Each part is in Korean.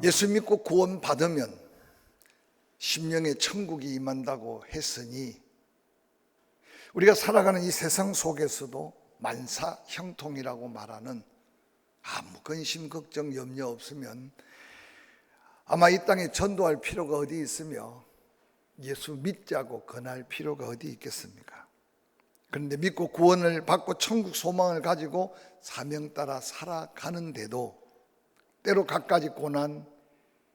예수 믿고 구원 받으면 심령의 천국이 임한다고 했으니 우리가 살아가는 이 세상 속에서도 만사 형통이라고 말하는 아무 근심 걱정 염려 없으면 아마 이 땅에 전도할 필요가 어디 있으며 예수 믿자고 권할 필요가 어디 있겠습니까? 그런데 믿고 구원을 받고 천국 소망을 가지고 사명 따라 살아가는데도 때로 갖가지 고난,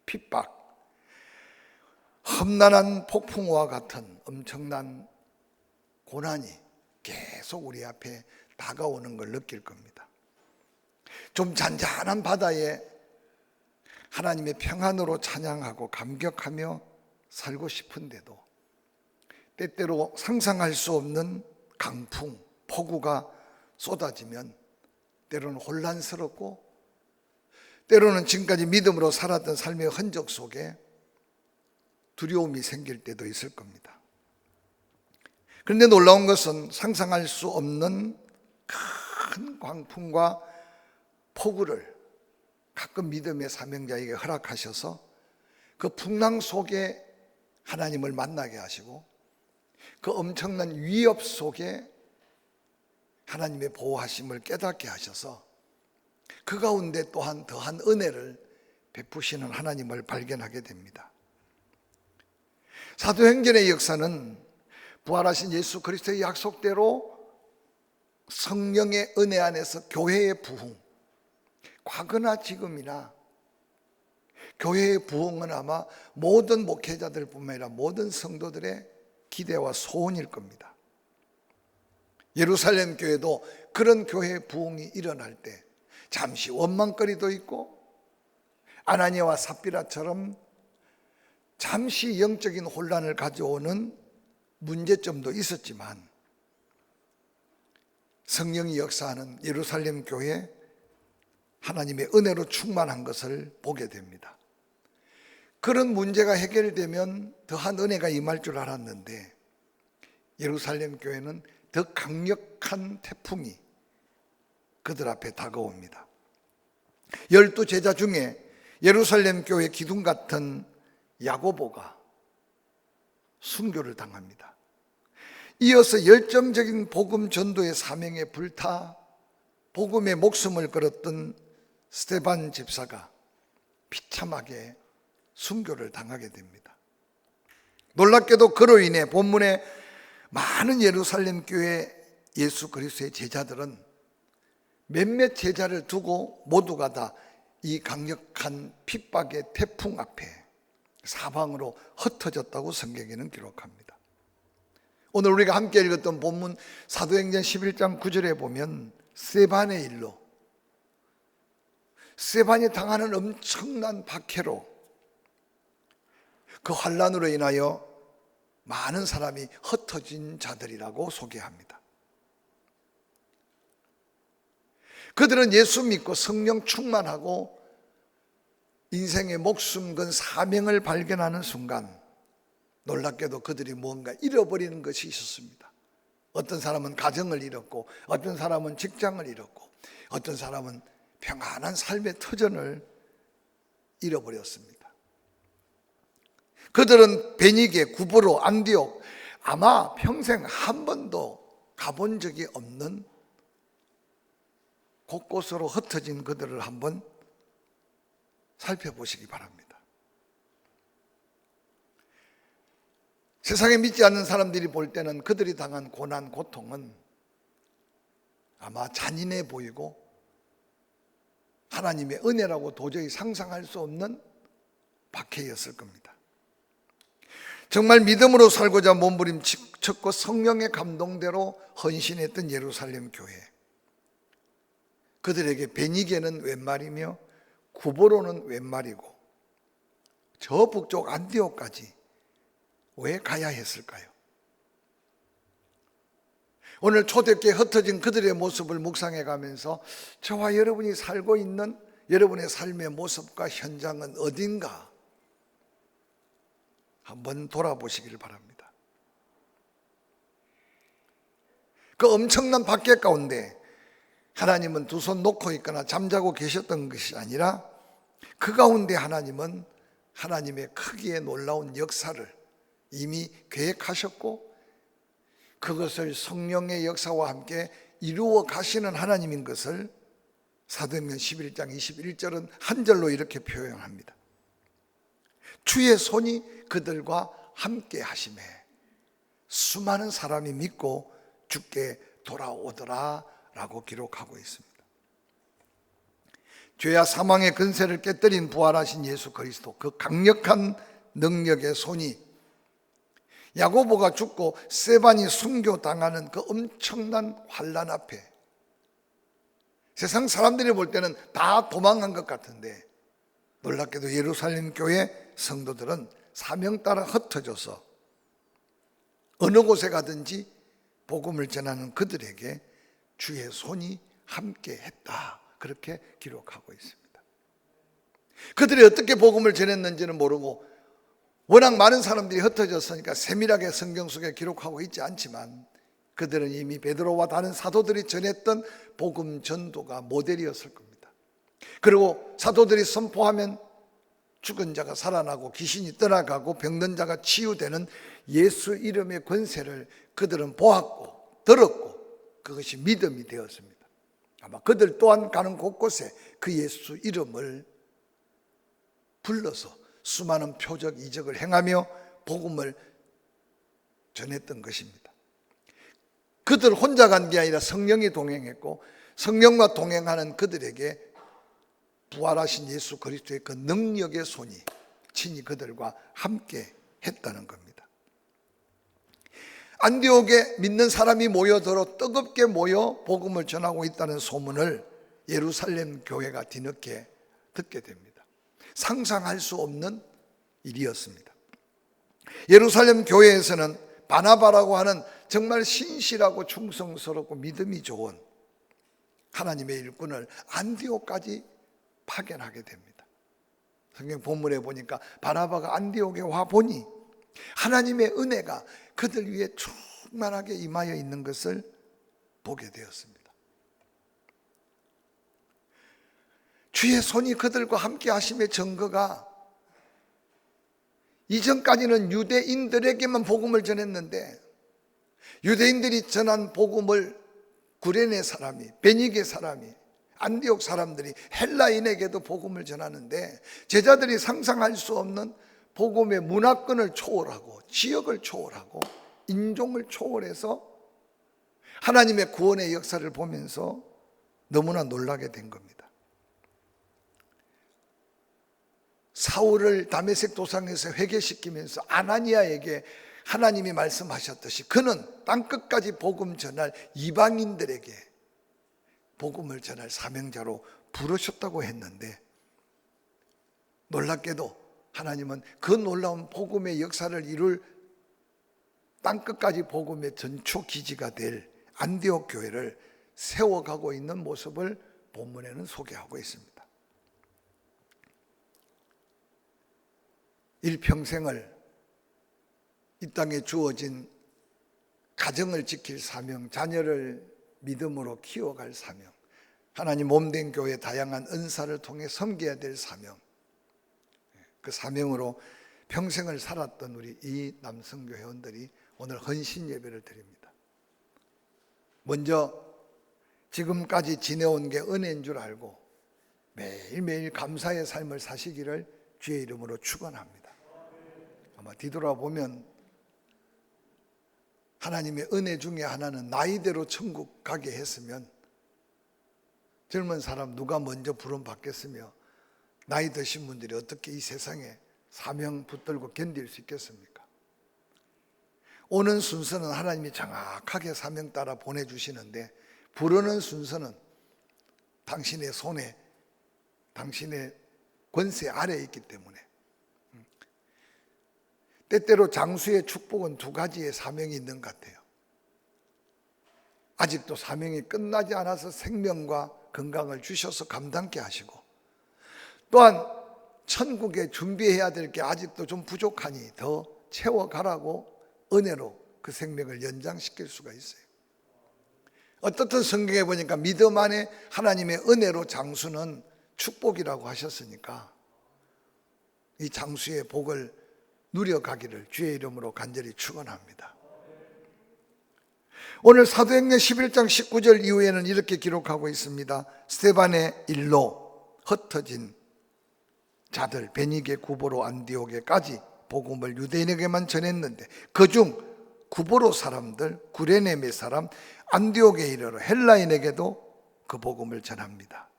핍박, 험난한 폭풍우와 같은 엄청난 고난이 계속 우리 앞에 다가오는 걸 느낄 겁니다. 좀 잔잔한 바다에 하나님의 평안으로 찬양하고 감격하며 살고 싶은데도 때때로 상상할 수 없는 강풍, 폭우가 쏟아지면 때로는 혼란스럽고 때로는 지금까지 믿음으로 살았던 삶의 흔적 속에 두려움이 생길 때도 있을 겁니다. 그런데 놀라운 것은 상상할 수 없는 큰 광풍과 폭우를 가끔 믿음의 사명자에게 허락하셔서 그 풍랑 속에 하나님을 만나게 하시고 그 엄청난 위협 속에 하나님의 보호하심을 깨닫게 하셔서 그 가운데 또한 더한 은혜를 베푸시는 하나님을 발견하게 됩니다. 사도행전의 역사는 부활하신 예수 그리스도의 약속대로 성령의 은혜 안에서 교회의 부흥, 과거나 지금이나 교회의 부흥은 아마 모든 목회자들뿐만 아니라 모든 성도들의 기대와 소원일 겁니다. 예루살렘 교회도 그런 교회의 부흥이 일어날 때 잠시 원망거리도 있고 아나니아와 삽비라처럼 잠시 영적인 혼란을 가져오는 문제점도 있었지만 성령이 역사하는 예루살렘 교회 하나님의 은혜로 충만한 것을 보게 됩니다. 그런 문제가 해결되면 더한 은혜가 임할 줄 알았는데 예루살렘 교회는 더 강력한 태풍이 그들 앞에 다가옵니다. 12 제자 중에 예루살렘 교회 기둥 같은 야고보가 순교를 당합니다. 이어서 열정적인 복음 전도의 사명에 불타 복음의 목숨을 걸었던 스데반 집사가 비참하게 순교를 당하게 됩니다. 놀랍게도 그로 인해 본문에 많은 예루살렘 교회 예수 그리스도의 제자들은 몇몇 제자를 두고 모두가 다 이 강력한 핍박의 태풍 앞에 사방으로 흩어졌다고 성경에는 기록합니다. 오늘 우리가 함께 읽었던 본문 사도행전 11장 9절에 보면 스데반의 일로 스데반이 당하는 엄청난 박해로 그 환난으로 인하여 많은 사람이 흩어진 자들이라고 소개합니다. 그들은 예수 믿고 성령 충만하고 인생의 목숨 건 사명을 발견하는 순간 놀랍게도 그들이 무언가 잃어버리는 것이 있었습니다. 어떤 사람은 가정을 잃었고 어떤 사람은 직장을 잃었고 어떤 사람은 평안한 삶의 터전을 잃어버렸습니다. 그들은 베니게, 구브로, 안디옥 아마 평생 한 번도 가본 적이 없는 곳곳으로 흩어진 그들을 한번 살펴보시기 바랍니다. 세상에 믿지 않는 사람들이 볼 때는 그들이 당한 고난, 고통은 아마 잔인해 보이고 하나님의 은혜라고 도저히 상상할 수 없는 박해였을 겁니다. 정말 믿음으로 살고자 몸부림쳤고 성령의 감동대로 헌신했던 예루살렘 교회, 그들에게 베니게는 웬 말이며 구보로는 웬 말이고 저 북쪽 안디옥까지 왜 가야 했을까요? 오늘 초대교회에 흩어진 그들의 모습을 묵상해 가면서 저와 여러분이 살고 있는 여러분의 삶의 모습과 현장은 어딘가 한번 돌아보시길 바랍니다. 그 엄청난 박해 가운데 하나님은 두 손 놓고 있거나 잠자고 계셨던 것이 아니라 그 가운데 하나님은 하나님의 크기에 놀라운 역사를 이미 계획하셨고 그것을 성령의 역사와 함께 이루어 가시는 하나님인 것을 사도행전 11장 21절은 한 절로 이렇게 표현합니다. 주의 손이 그들과 함께 하심에 수많은 사람이 믿고 주께 돌아오더라 라고 기록하고 있습니다. 죄와 사망의 근세를 깨뜨린 부활하신 예수 그리스도, 그 강력한 능력의 손이 야고보가 죽고 스데반이 순교당하는 그 엄청난 환난 앞에 세상 사람들이 볼 때는 다 도망간 것 같은데 놀랍게도 예루살렘 교회 성도들은 사명 따라 흩어져서 어느 곳에 가든지 복음을 전하는 그들에게 주의 손이 함께 했다, 그렇게 기록하고 있습니다. 그들이 어떻게 복음을 전했는지는 모르고 워낙 많은 사람들이 흩어졌으니까 세밀하게 성경 속에 기록하고 있지 않지만 그들은 이미 베드로와 다른 사도들이 전했던 복음 전도가 모델이었을 겁니다. 그리고 사도들이 선포하면 죽은 자가 살아나고 귀신이 떠나가고 병든 자가 치유되는 예수 이름의 권세를 그들은 보았고 들었고 그것이 믿음이 되었습니다. 아마 그들 또한 가는 곳곳에 그 예수 이름을 불러서 수많은 표적 이적을 행하며 복음을 전했던 것입니다. 그들 혼자 간 게 아니라 성령이 동행했고 성령과 동행하는 그들에게 부활하신 예수 그리스도의 그 능력의 손이 친히 그들과 함께 했다는 겁니다. 안디옥에 믿는 사람이 모여들어 뜨겁게 모여 복음을 전하고 있다는 소문을 예루살렘 교회가 뒤늦게 듣게 됩니다. 상상할 수 없는 일이었습니다. 예루살렘 교회에서는 바나바라고 하는 정말 신실하고 충성스럽고 믿음이 좋은 하나님의 일꾼을 안디옥까지 파견하게 됩니다. 성경 본문에 보니까 바나바가 안디옥에 와 보니 하나님의 은혜가 그들 위해 충만하게 임하여 있는 것을 보게 되었습니다. 주의 손이 그들과 함께 하심의 증거가 이전까지는 유대인들에게만 복음을 전했는데 유대인들이 전한 복음을 구레네 사람이, 베니게 사람이, 안디옥 사람들이 헬라인에게도 복음을 전하는데 제자들이 상상할 수 없는 복음의 문화권을 초월하고 지역을 초월하고 인종을 초월해서 하나님의 구원의 역사를 보면서 너무나 놀라게 된 겁니다. 사울을 다메섹 도상에서 회개시키면서 아나니아에게 하나님이 말씀하셨듯이 그는 땅끝까지 복음 전할 이방인들에게 복음을 전할 사명자로 부르셨다고 했는데 놀랍게도 하나님은 그 놀라운 복음의 역사를 이룰 땅끝까지 복음의 전초 기지가 될 안디옥 교회를 세워가고 있는 모습을 본문에는 소개하고 있습니다. 일평생을 이 땅에 주어진 가정을 지킬 사명, 자녀를 믿음으로 키워갈 사명, 하나님 몸된 교회 다양한 은사를 통해 섬겨야 될 사명, 그 사명으로 평생을 살았던 우리 이 남성교 회원들이 오늘 헌신 예배를 드립니다. 먼저 지금까지 지내온 게 은혜인 줄 알고 매일매일 감사의 삶을 사시기를 주의 이름으로 축원합니다. 아마 뒤돌아보면 하나님의 은혜 중에 하나는 나이대로 천국 가게 했으면 젊은 사람 누가 먼저 부름 받겠으며 나이 드신 분들이 어떻게 이 세상에 사명 붙들고 견딜 수 있겠습니까? 오는 순서는 하나님이 정확하게 사명 따라 보내주시는데 부르는 순서는 당신의 손에 당신의 권세 아래에 있기 때문에 때때로 장수의 축복은 두 가지의 사명이 있는 것 같아요. 아직도 사명이 끝나지 않아서 생명과 건강을 주셔서 감당케 하시고 또한 천국에 준비해야 될 게 아직도 좀 부족하니 더 채워가라고 은혜로 그 생명을 연장시킬 수가 있어요. 어떻든 성경에 보니까 믿음 안에 하나님의 은혜로 장수는 축복이라고 하셨으니까 이 장수의 복을 누려가기를 주의 이름으로 간절히 축원합니다. 오늘 사도행전 11장 19절 이후에는 이렇게 기록하고 있습니다. 스데반의 일로 흩어진 자들 베니게, 구보로, 안디옥에까지 복음을 유대인에게만 전했는데 그중 구보로 사람들, 구레네 몇 사람, 안디옥에 이르러 헬라인에게도 그 복음을 전합니다.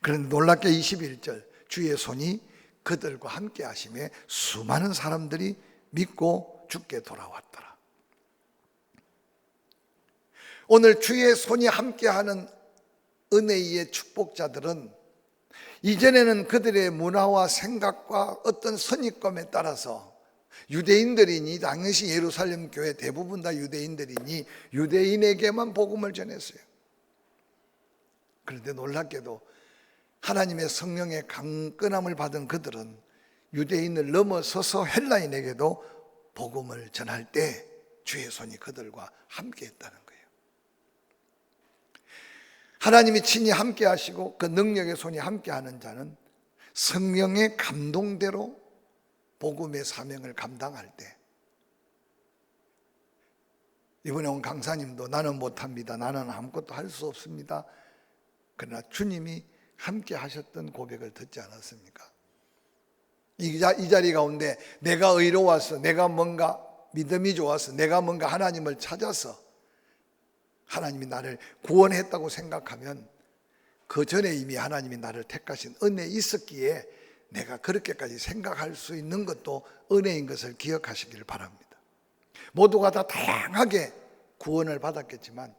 그런데 놀랍게 21절 주의 손이 그들과 함께 하심에 수많은 사람들이 믿고 주께 돌아왔더라. 오늘 주의 손이 함께하는 은혜의 축복자들은 이전에는 그들의 문화와 생각과 어떤 선입관에 따라서 유대인들이니 당시 예루살렘 교회 대부분 다 유대인들이니 유대인에게만 복음을 전했어요. 그런데 놀랍게도 하나님의 성령의 강건함을 받은 그들은 유대인을 넘어서서 헬라인에게도 복음을 전할 때 주의 손이 그들과 함께 했다는 거예요. 하나님이 친히 함께 하시고 그 능력의 손이 함께 하는 자는 성령의 감동대로 복음의 사명을 감당할 때, 이번에 온 강사님도 나는 못합니다, 나는 아무것도 할 수 없습니다, 그러나 주님이 함께 하셨던 고백을 듣지 않았습니까? 이 자리 가운데 내가 의로워서, 내가 뭔가 믿음이 좋아서, 내가 뭔가 하나님을 찾아서 하나님이 나를 구원했다고 생각하면 그 전에 이미 하나님이 나를 택하신 은혜에 있었기에 내가 그렇게까지 생각할 수 있는 것도 은혜인 것을 기억하시기를 바랍니다. 모두가 다 다양하게 구원을 받았겠지만,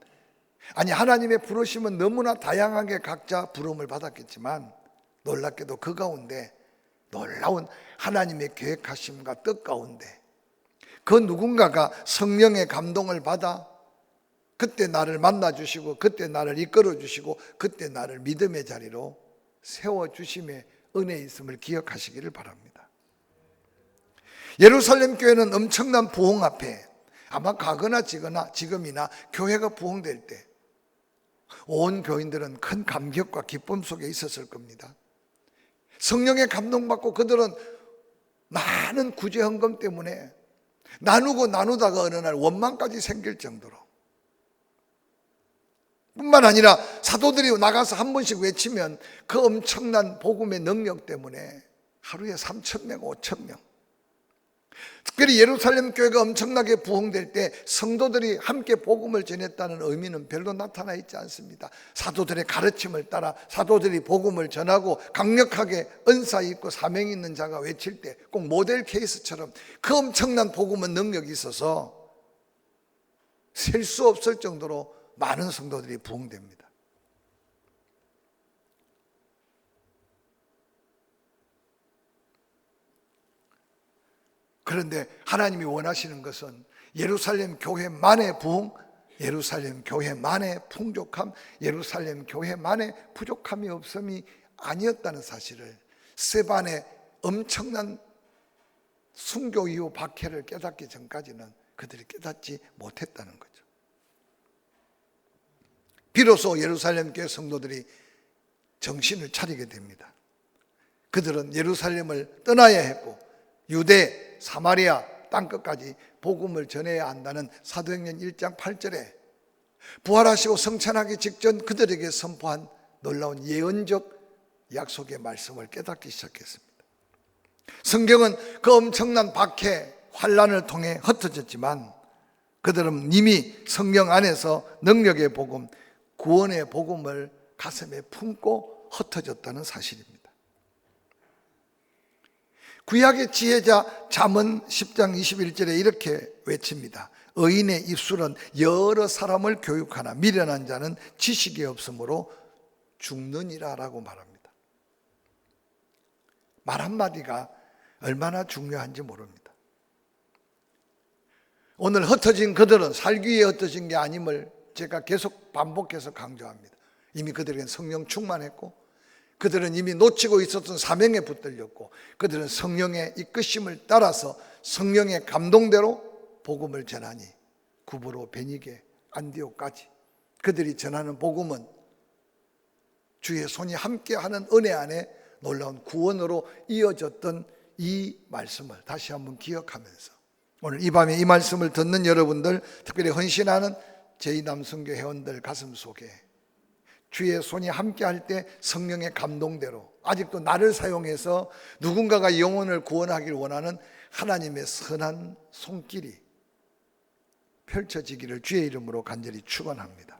아니 하나님의 부르심은 너무나 다양하게 각자 부름을 받았겠지만, 놀랍게도 그 가운데 놀라운 하나님의 계획하심과 뜻 가운데 그 누군가가 성령의 감동을 받아 그때 나를 만나주시고 그때 나를 이끌어주시고 그때 나를 믿음의 자리로 세워주심의 은혜에 있음을 기억하시기를 바랍니다. 예루살렘 교회는 엄청난 부흥 앞에, 아마 가거나 지금이나 교회가 부흥될 때 온 교인들은 큰 감격과 기쁨 속에 있었을 겁니다. 성령의 감동받고 그들은 많은 구제 헌금 때문에 나누고 나누다가 어느 날 원망까지 생길 정도로, 뿐만 아니라 사도들이 나가서 한 번씩 외치면 그 엄청난 복음의 능력 때문에 하루에 3,000명, 5,000명, 특별히 예루살렘 교회가 엄청나게 부흥될 때 성도들이 함께 복음을 전했다는 의미는 별로 나타나 있지 않습니다. 사도들의 가르침을 따라 사도들이 복음을 전하고 강력하게 은사 있고 사명이 있는 자가 외칠 때 꼭 모델 케이스처럼 그 엄청난 복음의 능력이 있어서 셀 수 없을 정도로 많은 성도들이 부흥됩니다. 그런데 하나님이 원하시는 것은 예루살렘 교회만의 부흥, 예루살렘 교회만의 풍족함, 예루살렘 교회만의 부족함이 없음이 아니었다는 사실을 스데반의 엄청난 순교 이후 박해를 깨닫기 전까지는 그들이 깨닫지 못했다는 거죠. 비로소 예루살렘 교회 성도들이 정신을 차리게 됩니다. 그들은 예루살렘을 떠나야 했고 유대, 사마리아 땅끝까지 복음을 전해야 한다는 사도행전 1장 8절에 부활하시고 성찬하기 직전 그들에게 선포한 놀라운 예언적 약속의 말씀을 깨닫기 시작했습니다. 성경은 그 엄청난 박해, 환난을 통해 흩어졌지만 그들은 이미 성경 안에서 능력의 복음, 구원의 복음을 가슴에 품고 흩어졌다는 사실입니다. 구약의 지혜자 잠언 10장 21절에 이렇게 외칩니다. 의인의 입술은 여러 사람을 교육하나 미련한 자는 지식이 없으므로 죽느니라 라고 말합니다. 말 한마디가 얼마나 중요한지 모릅니다. 오늘 흩어진 그들은 살기 위해 흩어진 게 아님을 제가 계속 반복해서 강조합니다. 이미 그들에겐 성령 충만했고 그들은 이미 놓치고 있었던 사명에 붙들렸고 그들은 성령의 이끄심을 따라서 성령의 감동대로 복음을 전하니 구브로, 베니게, 안디옥까지 그들이 전하는 복음은 주의 손이 함께하는 은혜 안에 놀라운 구원으로 이어졌던 이 말씀을 다시 한번 기억하면서 오늘 이 밤에 이 말씀을 듣는 여러분들, 특별히 헌신하는 제2남성교 회원들 가슴 속에 주의 손이 함께할 때 성령의 감동대로 아직도 나를 사용해서 누군가가 영혼을 구원하기를 원하는 하나님의 선한 손길이 펼쳐지기를 주의 이름으로 간절히 축원합니다.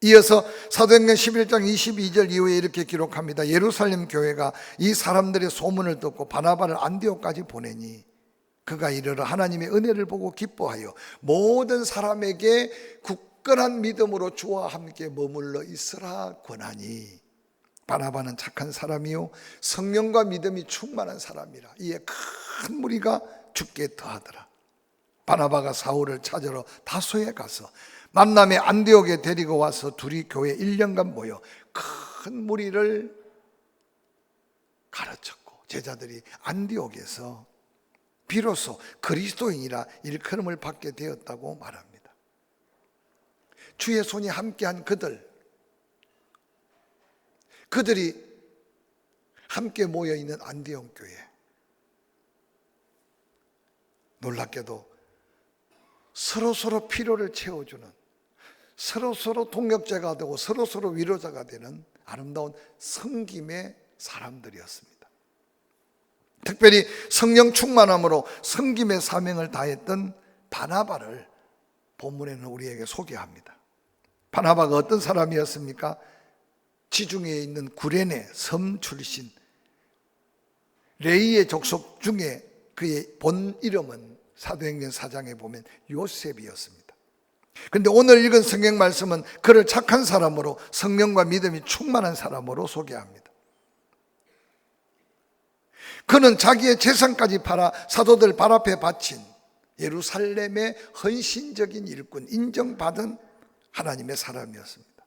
이어서 사도행전 11장 22절 이후에 이렇게 기록합니다. 예루살렘 교회가 이 사람들의 소문을 듣고 바나바를 안디옥까지 보내니 그가 이르러 하나님의 은혜를 보고 기뻐하여 모든 사람에게 굳건한 믿음으로 주와 함께 머물러 있으라 권하니, 바나바는 착한 사람이요 성령과 믿음이 충만한 사람이라. 이에 큰 무리가 죽게 더하더라. 바나바가 사울을 찾으러 다소에 가서 만남의 안디옥에 데리고 와서 둘이 교회 1년간 모여 큰 무리를 가르쳤고 제자들이 안디옥에서 비로소 그리스도인이라 일컬음을 받게 되었다고 말합니다. 주의 손이 함께한 그들이 함께 모여있는 안디옥 교회, 놀랍게도 서로 필요를 채워주는, 서로 동역자가 되고 서로 위로자가 되는 아름다운 섬김의 사람들이었습니다. 특별히 성령 충만함으로 섬김의 사명을 다했던 바나바를 본문에는 우리에게 소개합니다. 바나바가 어떤 사람이었습니까? 지중해에 있는 구레네 섬 출신, 레위의 족속 중에 그의 본 이름은 사도행전 4장에 보면 요셉이었습니다. 그런데 오늘 읽은 성경 말씀은 그를 착한 사람으로 성령과 믿음이 충만한 사람으로 소개합니다. 그는 자기의 재산까지 팔아 사도들 발 앞에 바친 예루살렘의 헌신적인 일꾼, 인정받은 하나님의 사람이었습니다.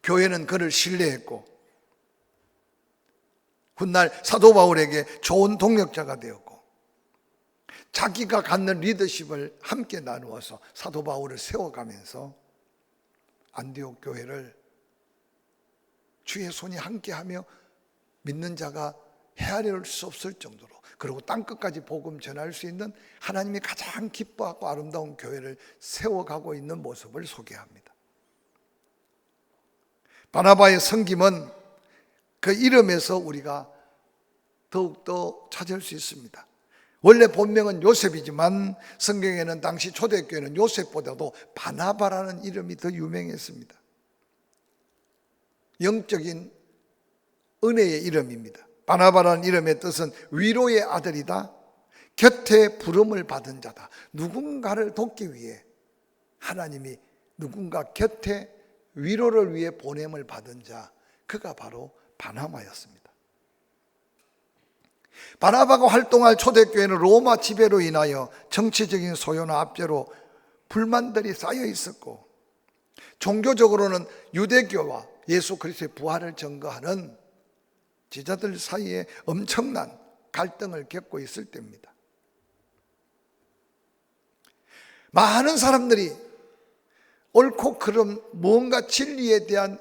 교회는 그를 신뢰했고 훗날 사도 바울에게 좋은 동역자가 되었고 자기가 갖는 리더십을 함께 나누어서 사도 바울을 세워가면서 안디옥 교회를 주의 손이 함께하며 믿는 자가 헤아릴 수 없을 정도로, 그리고 땅끝까지 복음 전할 수 있는 하나님이 가장 기뻐하고 아름다운 교회를 세워가고 있는 모습을 소개합니다. 바나바의 섬김은 그 이름에서 우리가 더욱더 찾을 수 있습니다. 원래 본명은 요셉이지만 성경에는 당시 초대교회는 요셉보다도 바나바라는 이름이 더 유명했습니다. 영적인 은혜의 이름입니다. 바나바라는 이름의 뜻은 위로의 아들이다, 곁에 부름을 받은 자다. 누군가를 돕기 위해 하나님이 누군가 곁에 위로를 위해 보냄을 받은 자, 그가 바로 바나바였습니다. 바나바가 활동할 초대교회는 로마 지배로 인하여 정치적인 소요나 압제로 불만들이 쌓여 있었고, 종교적으로는 유대교와 예수 그리스도의 부활을 증거하는 제자들 사이에 엄청난 갈등을 겪고 있을 때입니다. 많은 사람들이 옳고 그름, 무언가 진리에 대한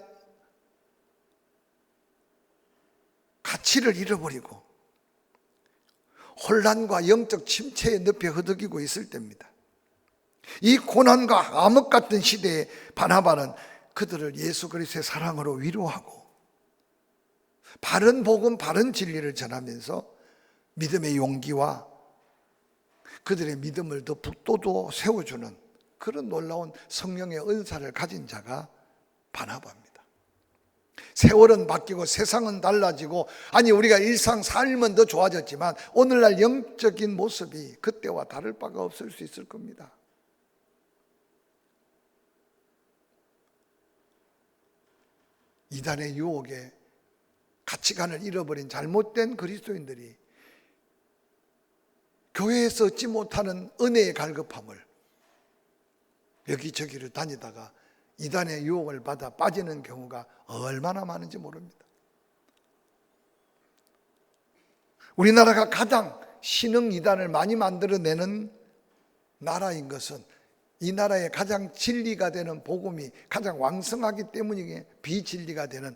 가치를 잃어버리고 혼란과 영적 침체의 늪에 허덕이고 있을 때입니다. 이 고난과 암흑 같은 시대에 바나바는 그들을 예수 그리스도의 사랑으로 위로하고 바른 복음, 바른 진리를 전하면서 믿음의 용기와 그들의 믿음을 더 북돋워 세워주는 그런 놀라운 성령의 은사를 가진 자가 바나바입니다. 세월은 바뀌고 세상은 달라지고, 아니 우리가 일상 삶은 더 좋아졌지만 오늘날 영적인 모습이 그때와 다를 바가 없을 수 있을 겁니다. 이단의 유혹에 가치관을 잃어버린 잘못된 그리스도인들이 교회에서 얻지 못하는 은혜의 갈급함을 여기저기를 다니다가 이단의 유혹을 받아 빠지는 경우가 얼마나 많은지 모릅니다. 우리나라가 가장 신흥 이단을 많이 만들어내는 나라인 것은 이 나라의 가장 진리가 되는 복음이 가장 왕성하기 때문에 비진리가 되는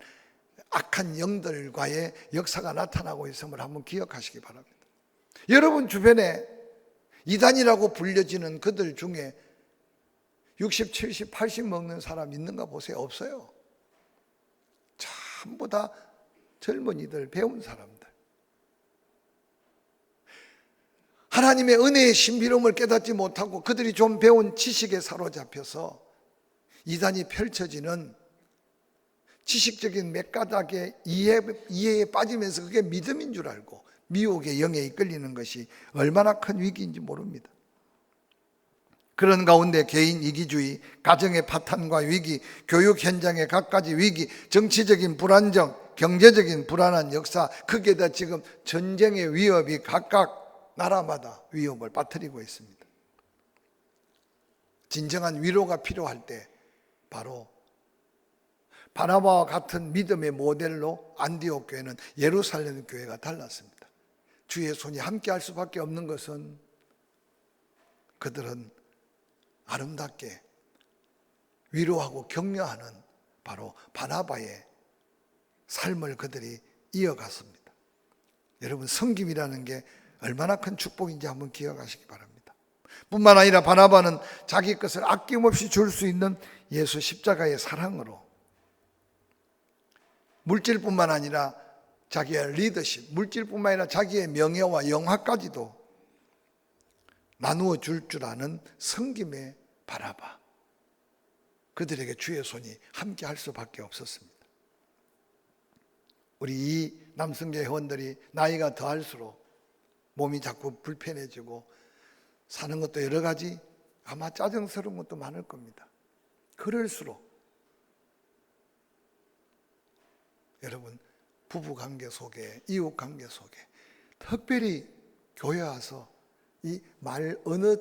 악한 영들과의 역사가 나타나고 있음을 한번 기억하시기 바랍니다. 여러분 주변에 이단이라고 불려지는 그들 중에 60, 70, 80 먹는 사람 있는가 보세요. 없어요. 전부 다 젊은이들, 배운 사람들. 하나님의 은혜의 신비로움을 깨닫지 못하고 그들이 좀 배운 지식에 사로잡혀서 이단이 펼쳐지는 지식적인 몇 가닥의 이해에 빠지면서 그게 믿음인 줄 알고 미혹의 영에 이끌리는 것이 얼마나 큰 위기인지 모릅니다. 그런 가운데 개인 이기주의, 가정의 파탄과 위기, 교육 현장의 갖가지 위기, 정치적인 불안정, 경제적인 불안한 역사, 거기에다 지금 전쟁의 위협이 각각 나라마다 위협을 빠뜨리고 있습니다. 진정한 위로가 필요할 때 바로 바나바와 같은 믿음의 모델로 안디옥 교회는 예루살렘 교회가 달랐습니다. 주의 손이 함께 할 수밖에 없는 것은 그들은 아름답게 위로하고 격려하는 바로 바나바의 삶을 그들이 이어갔습니다. 여러분, 섬김이라는 게 얼마나 큰 축복인지 한번 기억하시기 바랍니다. 뿐만 아니라 바나바는 자기 것을 아낌없이 줄 수 있는 예수 십자가의 사랑으로 물질뿐만 아니라 자기의 리더십, 물질뿐만 아니라 자기의 명예와 영화까지도 나누어 줄 줄 아는 섬김의 바나바. 그들에게 주의 손이 함께 할 수밖에 없었습니다. 우리 이 남성계 회원들이 나이가 더할수록 몸이 자꾸 불편해지고 사는 것도 여러 가지 아마 짜증스러운 것도 많을 겁니다. 그럴수록 여러분, 부부관계 속에, 이웃관계 속에 특별히 교회 와서 이 말 언어,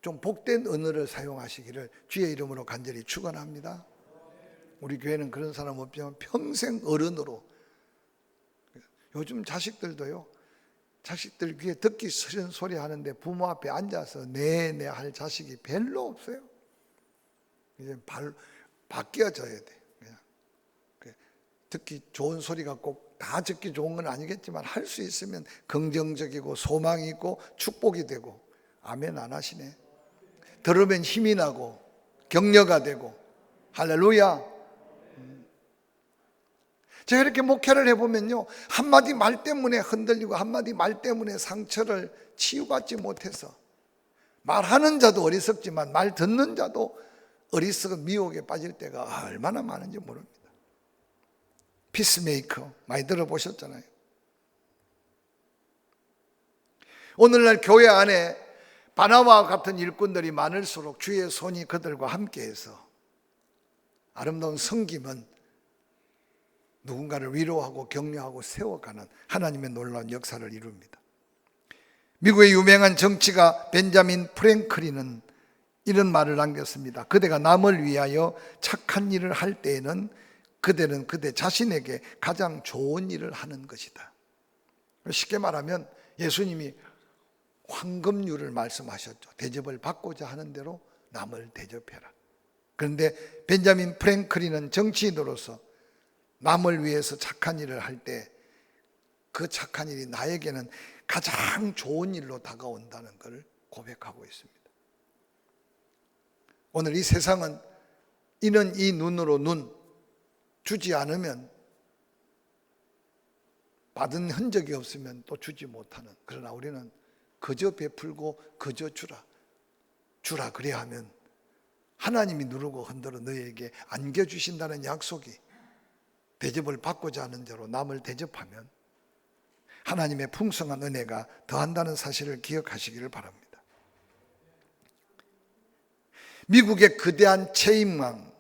좀 복된 언어를 사용하시기를 주의 이름으로 간절히 축원합니다. 우리 교회는 그런 사람 없지만 평생 어른으로, 요즘 자식들도요, 자식들 귀에 듣기 싫은 소리 하는데 부모 앞에 앉아서 네네 할 자식이 별로 없어요. 이제 바뀌어져야 돼. 듣기 좋은 소리가 꼭 다 듣기 좋은 건 아니겠지만 할 수 있으면 긍정적이고 소망이 있고 축복이 되고, 아멘 안 하시네. 들으면 힘이 나고 격려가 되고, 할렐루야. 제가 이렇게 목회를 해보면요, 한마디 말 때문에 흔들리고 한마디 말 때문에 상처를 치유받지 못해서 말하는 자도 어리석지만 말 듣는 자도 어리석은 미혹에 빠질 때가 얼마나 많은지 모릅니다. 피스메이커 많이 들어보셨잖아요. 오늘날 교회 안에 바나바와 같은 일꾼들이 많을수록 주의 손이 그들과 함께해서 아름다운 섬김은 누군가를 위로하고 격려하고 세워가는 하나님의 놀라운 역사를 이룹니다. 미국의 유명한 정치가 벤자민 프랭클린은 이런 말을 남겼습니다. 그대가 남을 위하여 착한 일을 할 때에는 그대는 그대 자신에게 가장 좋은 일을 하는 것이다. 쉽게 말하면 예수님이 황금률을 말씀하셨죠. 대접을 받고자 하는 대로 남을 대접해라. 그런데 벤자민 프랭클린은 정치인으로서 남을 위해서 착한 일을 할 때 그 착한 일이 나에게는 가장 좋은 일로 다가온다는 것을 고백하고 있습니다. 오늘 이 세상은 이는 이 눈으로 눈 주지 않으면, 받은 흔적이 없으면 또 주지 못하는, 그러나 우리는 그저 베풀고 그저 주라 그래야 하면 하나님이 누르고 흔들어 너희에게 안겨주신다는 약속이, 대접을 받고자 하는 대로 남을 대접하면 하나님의 풍성한 은혜가 더한다는 사실을 기억하시기를 바랍니다. 미국의 거대한 체인왕,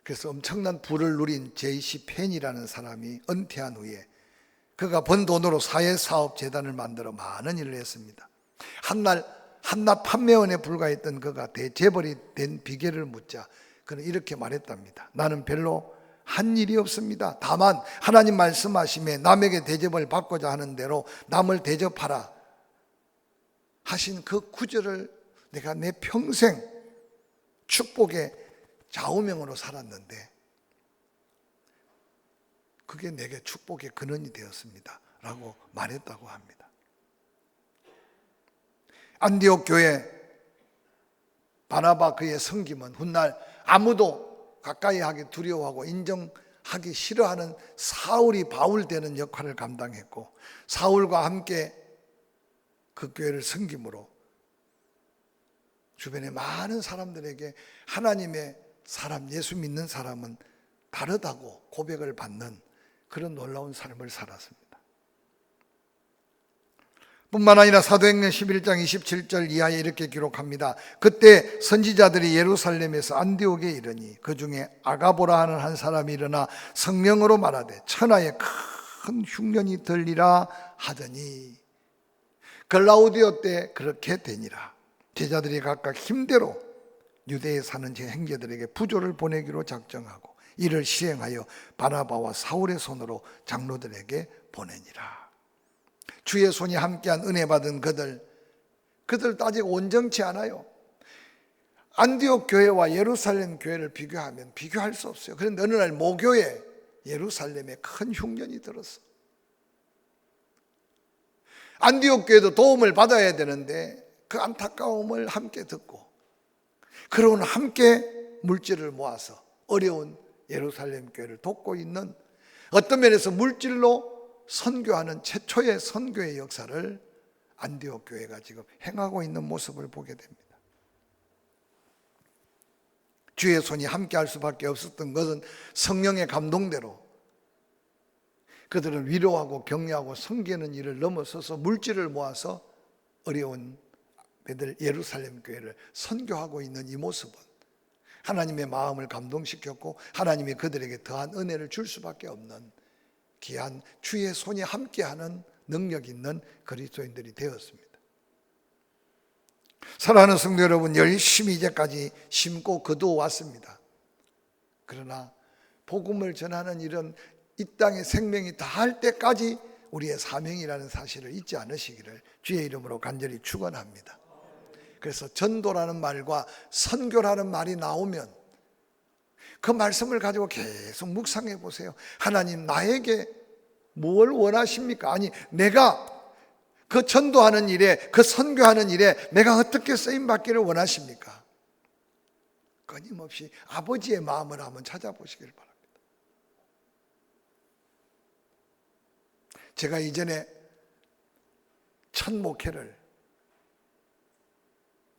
그래서 엄청난 부를 누린 J.C. 펜이라는 사람이 은퇴한 후에 그가 번 돈으로 사회사업재단을 만들어 많은 일을 했습니다. 한낱 판매원에 불과했던 그가 대재벌이 된 비결을 묻자 그는 이렇게 말했답니다. 나는 별로 한 일이 없습니다. 다만 하나님 말씀하심에 남에게 대접을 받고자 하는 대로 남을 대접하라 하신 그 구절을 내가 내 평생 축복의 좌우명으로 살았는데 그게 내게 축복의 근원이 되었습니다 라고 말했다고 합니다. 안디옥 교회 바나바 그의 섬김은 훗날 아무도 가까이 하기 두려워하고 인정하기 싫어하는 사울이 바울 되는 역할을 감당했고, 사울과 함께 그 교회를 섬김으로 주변의 많은 사람들에게 하나님의 사람, 예수 믿는 사람은 다르다고 고백을 받는 그런 놀라운 삶을 살았습니다. 뿐만 아니라 사도행전 11장 27절 이하에 이렇게 기록합니다. 그때 선지자들이 예루살렘에서 안디옥에 이르니 그 중에 아가보라 하는 한 사람이 일어나 성령으로 말하되 천하에 큰 흉년이 들리라 하더니 글라우디오 때 그렇게 되니라. 제자들이 각각 힘대로 유대에 사는 제 형제들에게 부조를 보내기로 작정하고 이를 시행하여 바나바와 사울의 손으로 장로들에게 보내니라. 주의 손이 함께한 은혜 받은 그들도 아직 온전치 않아요. 안디옥 교회와 예루살렘 교회를 비교하면 비교할 수 없어요. 그런데 어느 날 모교에 예루살렘에 큰 흉년이 들었어. 안디옥 교회도 도움을 받아야 되는데 그 안타까움을 함께 듣고, 그러고는 함께 물질을 모아서 어려운 예루살렘 교회를 돕고 있는, 어떤 면에서 물질로 선교하는 최초의 선교의 역사를 안디옥 교회가 지금 행하고 있는 모습을 보게 됩니다. 주의 손이 함께 할 수밖에 없었던 것은 성령의 감동대로 그들은 위로하고 격려하고 섬기는 일을 넘어서서 물질을 모아서 어려운 베들 예루살렘 교회를 선교하고 있는 이 모습은 하나님의 마음을 감동시켰고 하나님이 그들에게 더한 은혜를 줄 수밖에 없는 귀한 주의 손이 함께하는 능력 있는 그리스도인들이 되었습니다. 사랑하는 성도 여러분, 열심히 이제까지 심고 거두어 왔습니다. 그러나 복음을 전하는 일은 이 땅의 생명이 다할 때까지 우리의 사명이라는 사실을 잊지 않으시기를 주의 이름으로 간절히 축원합니다. 그래서 전도라는 말과 선교라는 말이 나오면 그 말씀을 가지고 계속 묵상해 보세요. 하나님 나에게 뭘 원하십니까? 아니 내가 그 전도하는 일에, 그 선교하는 일에 내가 어떻게 쓰임받기를 원하십니까? 끊임없이 아버지의 마음을 한번 찾아보시길 바랍니다. 제가 이전에 첫 목회를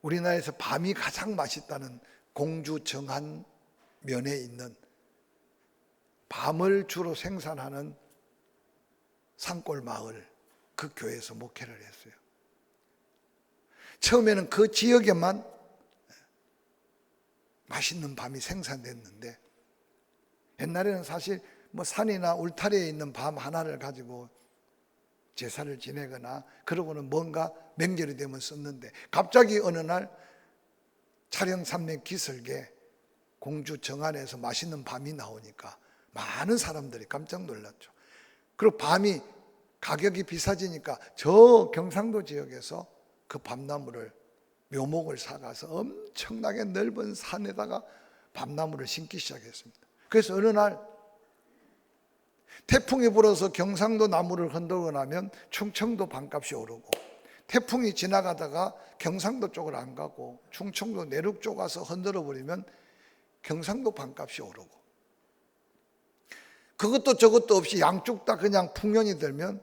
우리나라에서 밤이 가장 맛있다는 공주 정한 면에 있는 밤을 주로 생산하는 산골 마을 그 교회에서 목회를 했어요. 처음에는 그 지역에만 맛있는 밤이 생산됐는데, 옛날에는 사실 뭐 산이나 울타리에 있는 밤 하나를 가지고 제사를 지내거나 그러고는 뭔가 명절이 되면 썼는데, 갑자기 어느 날 촬영산맥 기슭에 공주 정안에서 맛있는 밤이 나오니까 많은 사람들이 깜짝 놀랐죠. 그리고 밤이 가격이 비싸지니까 저 경상도 지역에서 그 밤나무를 묘목을 사가서 엄청나게 넓은 산에다가 밤나무를 심기 시작했습니다. 그래서 어느 날 태풍이 불어서 경상도 나무를 흔들고 나면 충청도 밤값이 오르고, 태풍이 지나가다가 경상도 쪽을 안 가고 충청도 내륙 쪽 가서 흔들어 버리면 경상도 밤값이 오르고, 그것도 저것도 없이 양쪽 다 그냥 풍년이 들면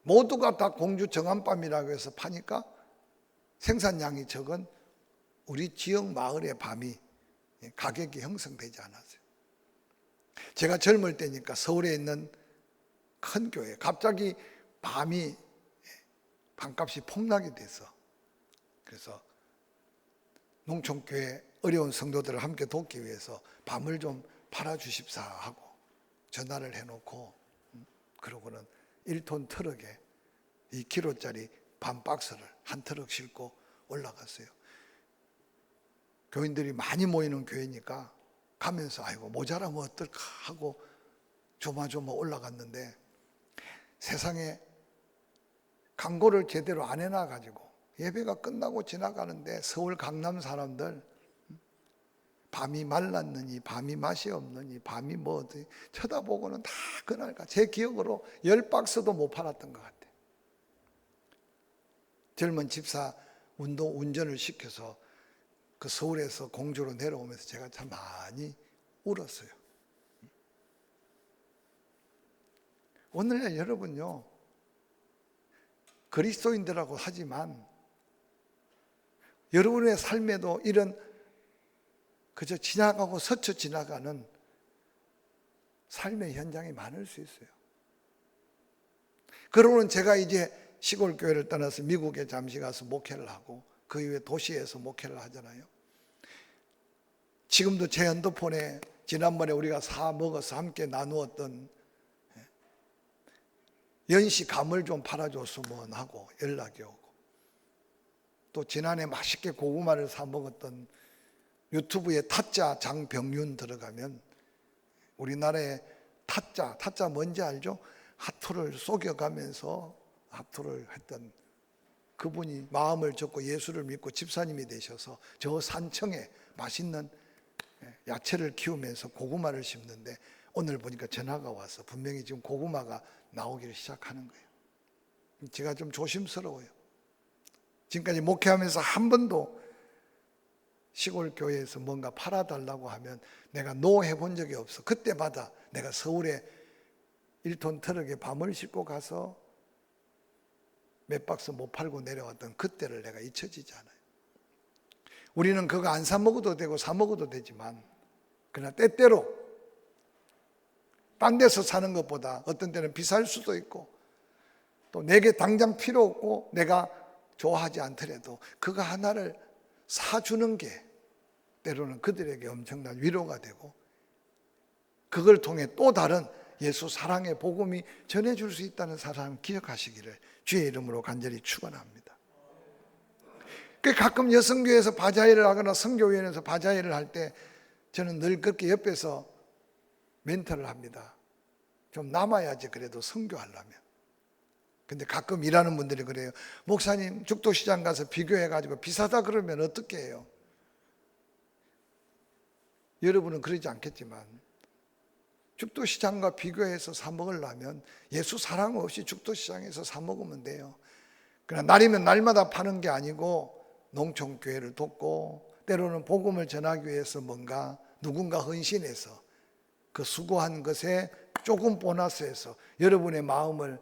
모두가 다 공주 정한밤이라고 해서 파니까 생산량이 적은 우리 지역 마을의 밤이 가격이 형성되지 않았어요. 제가 젊을 때니까 서울에 있는 큰 교회 갑자기 밤이 밤값이 폭락이 돼서, 그래서 농촌교회 어려운 성도들을 함께 돕기 위해서 밤을 좀 팔아주십사 하고 전화를 해놓고, 그러고는 1톤 트럭에 2kg짜리 밤 박스를 한 트럭 싣고 올라갔어요. 교인들이 많이 모이는 교회니까 가면서 아이고 모자라면 어떨까 하고 조마조마 올라갔는데, 세상에 광고를 제대로 안 해놔가지고 예배가 끝나고 지나가는데 서울 강남 사람들 밤이 말랐느니 밤이 맛이 없느니 밤이 뭐 어디 쳐다보고는 다 그날까 제 기억으로 10박스도 못 팔았던 것 같아요. 젊은 집사 운전을 시켜서 그 서울에서 공주로 내려오면서 제가 참 많이 울었어요. 오늘날 여러분요, 그리스도인들하고 하지만 여러분의 삶에도 이런 그저 지나가고 스쳐 지나가는 삶의 현장이 많을 수 있어요. 그러고는 제가 이제 시골 교회를 떠나서 미국에 잠시 가서 목회를 하고 그 이후에 도시에서 목회를 하잖아요. 지금도 제 핸드폰에 지난번에 우리가 사 먹어서 함께 나누었던 연시 감을 좀 팔아줬으면 하고 연락이 오고, 또 지난해 맛있게 고구마를 사 먹었던 유튜브에 타짜 장병윤 들어가면 우리나라의 타짜 뭔지 알죠? 하토를 속여가면서 하토를 했던 그분이 마음을 접고 예수를 믿고 집사님이 되셔서 저 산청에 맛있는 야채를 키우면서 고구마를 심는데 오늘 보니까 전화가 와서 분명히 지금 고구마가 나오기를 시작하는 거예요. 제가 좀 조심스러워요. 지금까지 목회하면서 한 번도 시골 교회에서 뭔가 팔아달라고 하면 내가 노 해본 적이 없어. 그때마다 내가 서울에 1톤 트럭에 밤을 싣고 가서 몇 박스 못 팔고 내려왔던 그때를 내가 잊혀지지 않아요. 우리는 그거 안 사 먹어도 되고 사 먹어도 되지만 그러나 때때로 딴 데서 사는 것보다 어떤 때는 비쌀 수도 있고 또 내게 당장 필요 없고 내가 좋아하지 않더라도 그거 하나를 사주는 게 때로는 그들에게 엄청난 위로가 되고 그걸 통해 또 다른 예수 사랑의 복음이 전해줄 수 있다는 사실을 기억하시기를 주의 이름으로 간절히 축원합니다. 가끔 여성교회에서 바자회를 하거나 선교위원회에서 바자회를 할 때 저는 늘 그렇게 옆에서 멘토를 합니다. 좀 남아야지 그래도 선교하려면. 근데 가끔 일하는 분들이 그래요. 목사님 죽도시장 가서 비교해가지고 비싸다 그러면 어떻게 해요? 여러분은 그러지 않겠지만 죽도시장과 비교해서 사 먹으려면 예수 사랑 없이 죽도시장에서 사 먹으면 돼요. 그러나 날이면 날마다 파는 게 아니고 농촌교회를 돕고 때로는 복음을 전하기 위해서 뭔가 누군가 헌신해서 그 수고한 것에 조금 보너스해서 여러분의 마음을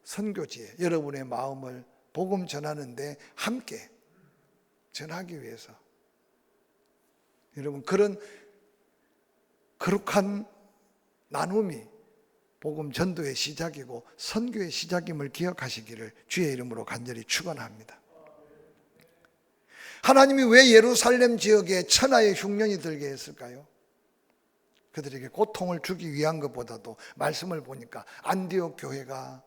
선교지에 여러분의 마음을 복음 전하는데 함께 전하기 위해서 여러분 그런 거룩한 나눔이 복음 전도의 시작이고 선교의 시작임을 기억하시기를 주의 이름으로 간절히 축원합니다. 하나님이 왜 예루살렘 지역에 천하의 흉년이 들게 했을까요? 그들에게 고통을 주기 위한 것보다도 말씀을 보니까 안디옥 교회가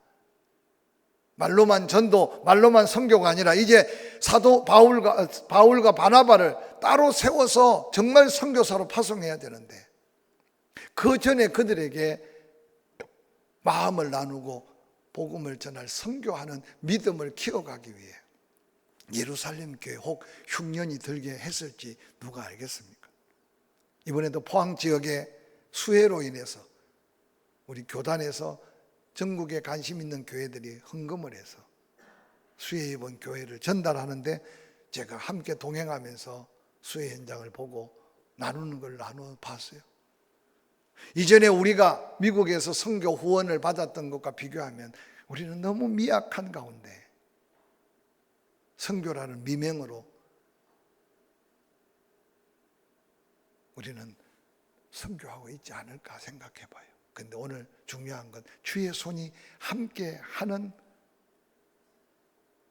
말로만 전도, 말로만 선교가 아니라 이제 사도 바울과 바나바를 따로 세워서 정말 선교사로 파송해야 되는데 그 전에 그들에게 마음을 나누고 복음을 전할 선교하는 믿음을 키워가기 위해 예루살렘 교회 혹 흉년이 들게 했을지 누가 알겠습니까? 이번에도 포항 지역의 수해로 인해서 우리 교단에서 전국에 관심 있는 교회들이 헌금을 해서 수해 입은 교회를 전달하는데 제가 함께 동행하면서 수해 현장을 보고 나누는 걸 나눠 봤어요. 이전에 우리가 미국에서 선교 후원을 받았던 것과 비교하면 우리는 너무 미약한 가운데 선교라는 미명으로 우리는 선교하고 있지 않을까 생각해 봐요. 근데 오늘 중요한 건 주의 손이 함께 하는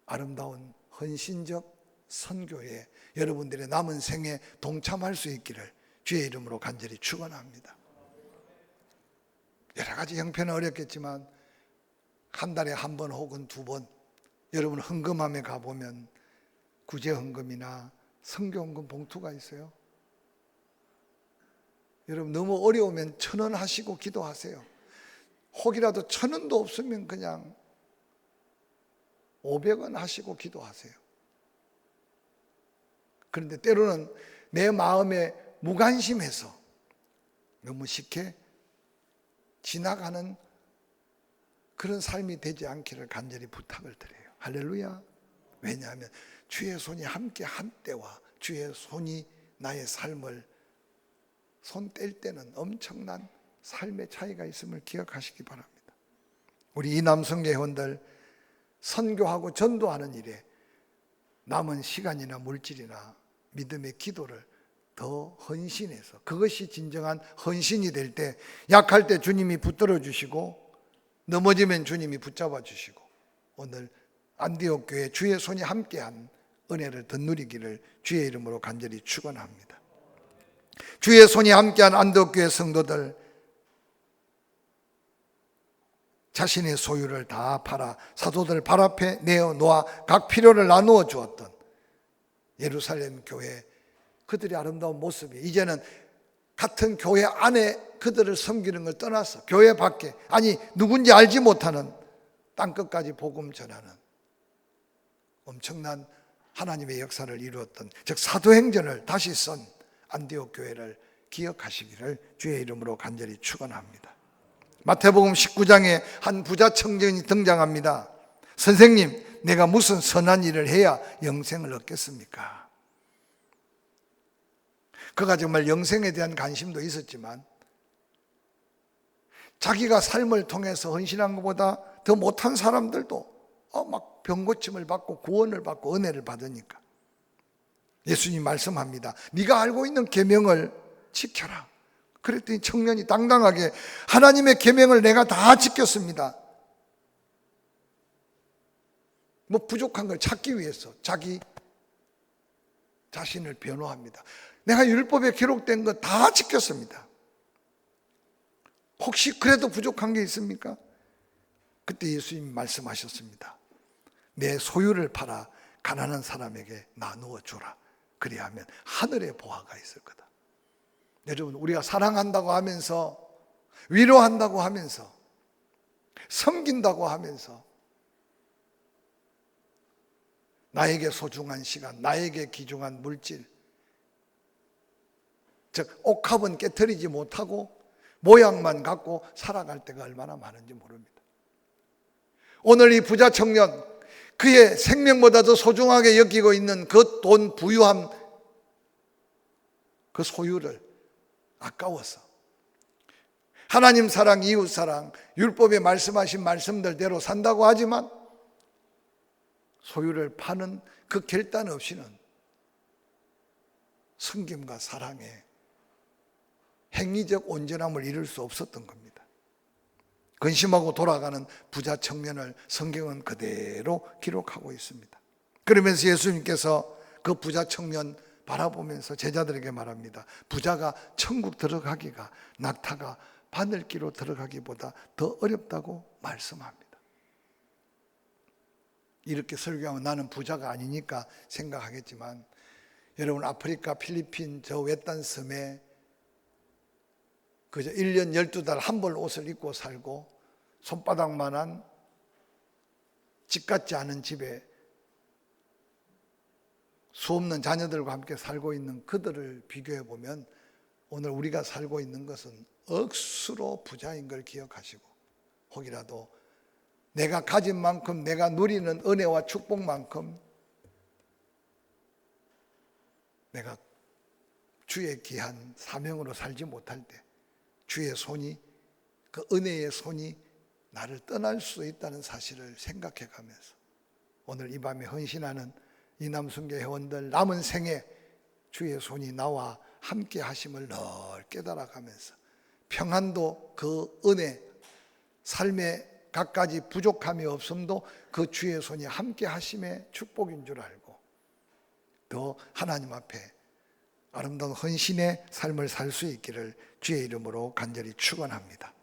아름다운 헌신적 선교에 여러분들의 남은 생에 동참할 수 있기를 주의 이름으로 간절히 축원합니다. 여러 가지 형편은 어렵겠지만 한 달에 한 번 혹은 두 번 여러분 헌금함에 가보면 구제 헌금이나 선교 헌금 봉투가 있어요. 여러분 너무 어려우면 1,000원 하시고 기도하세요. 혹이라도 1,000원도 없으면 그냥 500원 하시고 기도하세요. 그런데 때로는 내 마음에 무관심해서 너무 쉽게 지나가는 그런 삶이 되지 않기를 간절히 부탁을 드려요. 할렐루야. 왜냐하면 주의 손이 함께 한 때와 주의 손이 나의 삶을 손 뗄 때는 엄청난 삶의 차이가 있음을 기억하시기 바랍니다. 우리 이남성계 회원들 선교하고 전도하는 일에 남은 시간이나 물질이나 믿음의 기도를 더 헌신해서, 그것이 진정한 헌신이 될 때, 약할 때 주님이 붙들어 주시고 넘어지면 주님이 붙잡아 주시고, 오늘 안디옥 교회 주의 손이 함께한 은혜를 더 누리기를 주의 이름으로 간절히 축원합니다. 주의 손이 함께한 안디옥 교회 성도들, 자신의 소유를 다 팔아 사도들 발 앞에 내어놓아 각 필요를 나누어 주었던 예루살렘 교회, 그들의 아름다운 모습이 이제는 같은 교회 안에 그들을 섬기는 걸 떠나서 교회 밖에, 아니 누군지 알지 못하는 땅끝까지 복음 전하는 엄청난 하나님의 역사를 이루었던, 즉 사도행전을 다시 쓴 안디옥 교회를 기억하시기를 주의 이름으로 간절히 축원합니다. 마태복음 19장에 한 부자 청년이 등장합니다. 선생님, 내가 무슨 선한 일을 해야 영생을 얻겠습니까? 그가 정말 영생에 대한 관심도 있었지만 자기가 삶을 통해서 헌신한 것보다 더 못한 사람들도 막 병고침을 받고 구원을 받고 은혜를 받으니까 예수님 말씀합니다. 네가 알고 있는 계명을 지켜라. 그랬더니 청년이 당당하게 하나님의 계명을 내가 다 지켰습니다. 뭐 부족한 걸 찾기 위해서 자기 자신을 변호합니다. 내가 율법에 기록된 거 다 지켰습니다. 혹시 그래도 부족한 게 있습니까? 그때 예수님이 말씀하셨습니다. 내 소유를 팔아 가난한 사람에게 나누어 주라. 그래야 하면 하늘의 보화가 있을 거다. 여러분, 우리가 사랑한다고 하면서, 위로한다고 하면서, 섬긴다고 하면서 나에게 소중한 시간, 나에게 귀중한 물질, 즉 옥합은 깨트리지 못하고 모양만 갖고 살아갈 때가 얼마나 많은지 모릅니다. 오늘 이 부자 청년, 그의 생명보다 더 소중하게 여기고 있는 그 돈 부유함, 그 소유를 아까워서 하나님 사랑, 이웃 사랑, 율법에 말씀하신 말씀들대로 산다고 하지만 소유를 파는 그 결단 없이는 섬김과 사랑의 행위적 온전함을 이룰 수 없었던 겁니다. 근심하고 돌아가는 부자 청년을 성경은 그대로 기록하고 있습니다. 그러면서 예수님께서 그 부자 청년 바라보면서 제자들에게 말합니다. 부자가 천국 들어가기가 낙타가 바늘기로 들어가기보다 더 어렵다고 말씀합니다. 이렇게 설교하면 나는 부자가 아니니까 생각하겠지만, 여러분 아프리카 필리핀 저 외딴 섬에 그저 1년 12달 한 벌 옷을 입고 살고 손바닥만한 집 같지 않은 집에 수없는 자녀들과 함께 살고 있는 그들을 비교해 보면 오늘 우리가 살고 있는 것은 억수로 부자인 걸 기억하시고, 혹이라도 내가 가진 만큼, 내가 누리는 은혜와 축복만큼 내가 주의 귀한 사명으로 살지 못할 때 주의 손이, 그 은혜의 손이 나를 떠날 수 있다는 사실을 생각해 가면서 오늘 이 밤에 헌신하는 이남순교 회원들, 남은 생에 주의 손이 나와 함께 하심을 늘 깨달아 가면서 평안도 그 은혜, 삶의 갖가지 부족함이 없음도 그 주의 손이 함께 하심의 축복인 줄 알고 더 하나님 앞에 아름다운 헌신의 삶을 살 수 있기를 주의 이름으로 간절히 축원합니다.